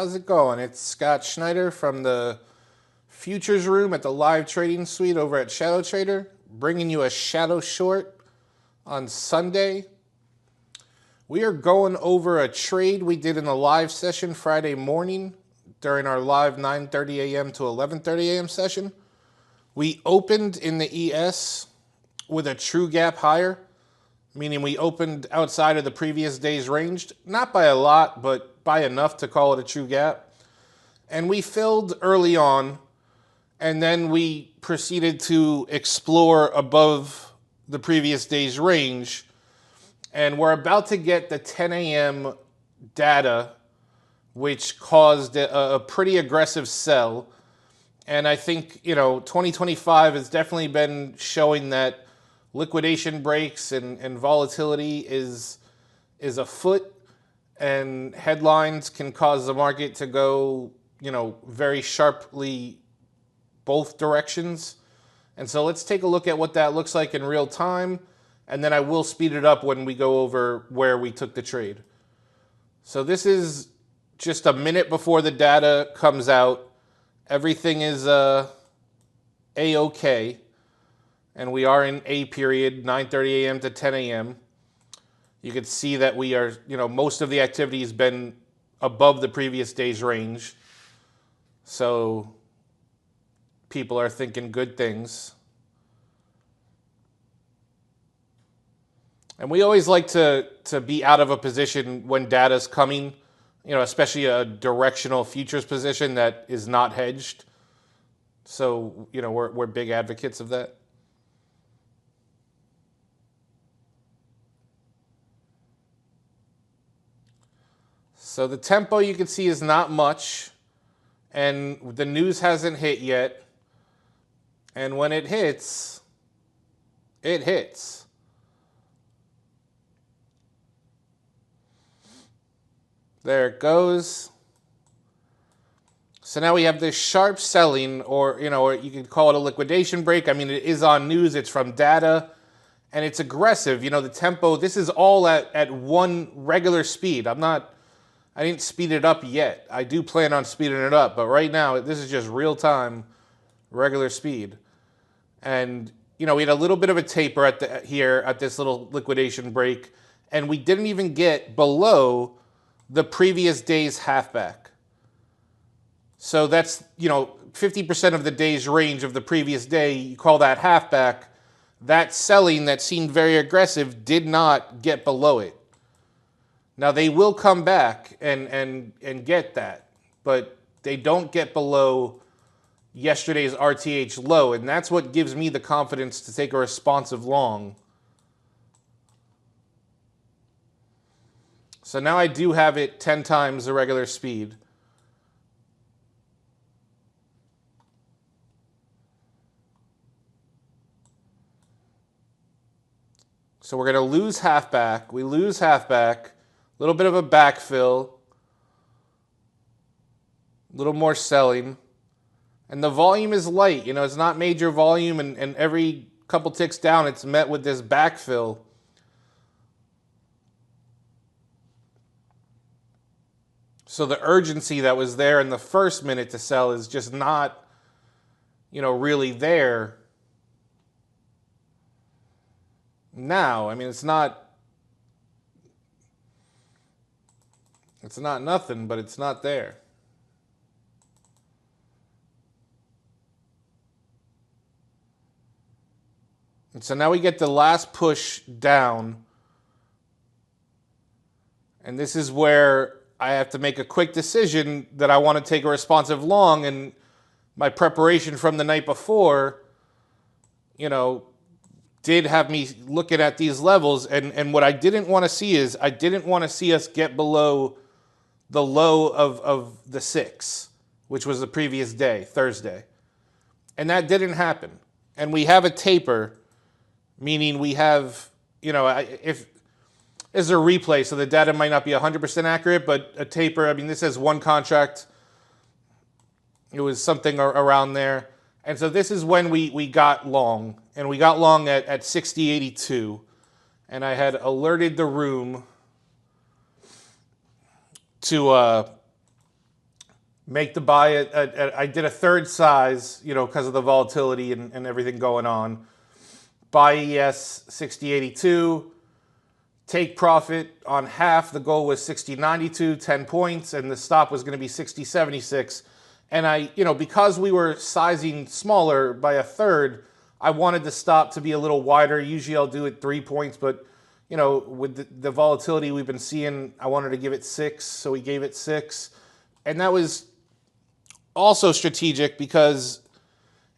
how's it going? It's Scott Schneider from the Futures Room at the Live Trading Suite over at ShadowTrader, bringing you a shadow short on Sunday. We are going over a trade we did in the live session Friday morning during our live 9:30 a.m. to 11:30 a.m. session. We opened in the ES with a true gap higher, meaning we opened outside of the previous day's range, not by a lot, but by enough to call it a true gap. And we filled early on, and then we proceeded to explore above the previous day's range. And we're about to get the 10 a.m. data, which caused a pretty aggressive sell. And I think, 2025 has definitely been showing that liquidation breaks and volatility is afoot, and headlines can cause the market to go, very sharply both directions. And so let's take a look at what that looks like in real time, and then I will speed it up when we go over where we took the trade. So this is just a minute before the data comes out. Everything is A-OK. And we are in A period, 9:30 a.m. to 10 a.m. You can see that we are, most of the activity has been above the previous day's range. So people are thinking good things. And we always like to be out of a position when data's coming, especially a directional futures position that is not hedged. So, we're big advocates of that. So the tempo you can see is not much, and the news hasn't hit yet. And when it hits, it hits. There it goes. So now we have this sharp selling, or you could call it a liquidation break. I mean, it is on news, it's from data, and it's aggressive. The tempo, this is all at one regular speed. I didn't speed it up yet. I do plan on speeding it up, but right now, this is just real time, regular speed. And, we had a little bit of a taper here at this little liquidation break, and we didn't even get below the previous day's halfback. So that's, 50% of the day's range of the previous day, you call that halfback. That selling that seemed very aggressive did not get below it. Now, they will come back and get that, but they don't get below yesterday's RTH low, and that's what gives me the confidence to take a responsive long. So now I do have it 10 times the regular speed. So we're going to lose halfback. We lose halfback. A little bit of a backfill, a little more selling, and the volume is light. It's not major volume, and every couple ticks down, it's met with this backfill. So the urgency that was there in the first minute to sell is just not, really there now. I mean, it's not nothing, but it's not there. And so now we get the last push down. And this is where I have to make a quick decision that I want to take a responsive long. And my preparation from the night before, did have me looking at these levels. And what I didn't want to see is I didn't want to see us get below the low of the 6, which was the previous day, Thursday. And that didn't happen. And we have a taper, meaning we have, if this is a replay, so the data might not be 100% accurate, but a taper, I mean, this has one contract. It was something around there. And so this is when we got long, and we got long at 60.82. And I had alerted the room to make the buy at I did a third size, you know, because of the volatility and everything going on. Buy ES 6082, take profit on half. The goal was 6092, 10 points, and the stop was going to be 6076. And I, you know, because we were sizing smaller by a third, I wanted the stop to be a little wider. Usually I'll do it 3 points, but, you know, with the volatility we've been seeing, I wanted to give it 6, so we gave it 6. And that was also strategic because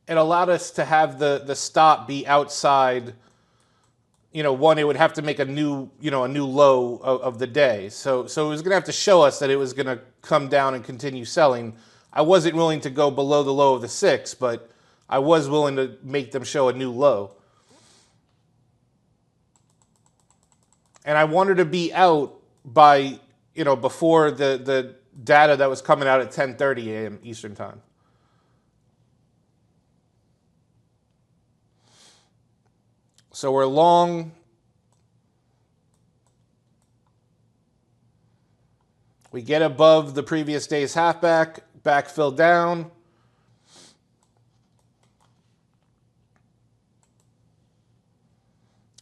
it allowed us to have the stop be outside. You know, one, it would have to make a new, you know, a new low of the day. So it was going to have to show us that it was going to come down and continue selling. I wasn't willing to go below the low of the 6, but I was willing to make them show a new low. And I wanted to be out by, you know, before the data that was coming out at 10:30 a.m. Eastern time. So we're long. We get above the previous day's halfback, backfill down.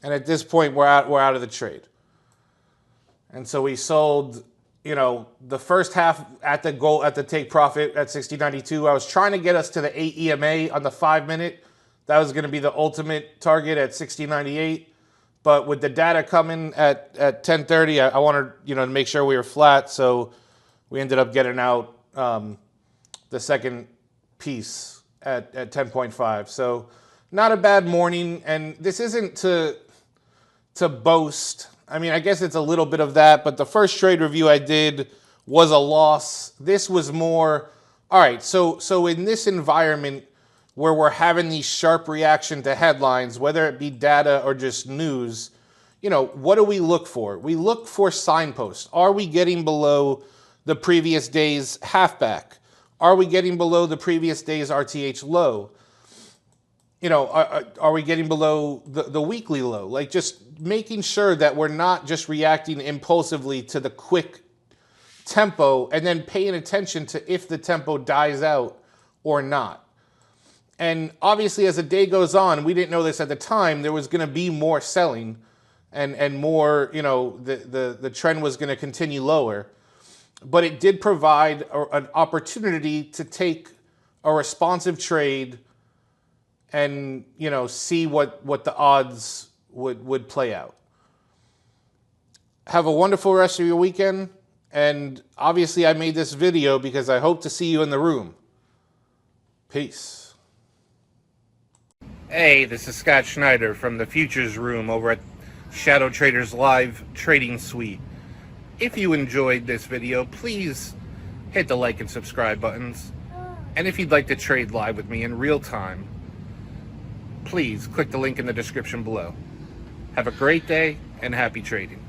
And at this point, we're out of the trade. And so we sold, you know, the first half at the goal, at the take profit at 60.92. I was trying to get us to the 8 EMA on the 5-minute. That was going to be the ultimate target at 60.98. But with the data coming at 10:30, I wanted, you know, to make sure we were flat. So we ended up getting out the second piece at 10.5. So not a bad morning. And this isn't to boast. I mean, I guess it's a little bit of that. But the first trade review I did was a loss. This was more, all right, so in this environment where we're having these sharp reaction to headlines, whether it be data or just news, you know, what do we look for? We look for signposts. Are we getting below the previous day's halfback? Are we getting below the previous day's RTH low? You know, are we getting below the weekly low? Like, just making sure that we're not just reacting impulsively to the quick tempo and then paying attention to if the tempo dies out or not. And obviously, as the day goes on, we didn't know this at the time, there was going to be more selling and more, you know, the trend was going to continue lower. But it did provide an opportunity to take a responsive trade and, you know, see what the odds would play out. Have a wonderful rest of your weekend. And obviously, I made this video because I hope to see you in the room. Peace. Hey, this is Scott Schneider from the Futures Room over at ShadowTrader's Live Trading Suite. If you enjoyed this video, please hit the like and subscribe buttons. And if you'd like to trade live with me in real time, please click the link in the description below. Have a great day and happy trading.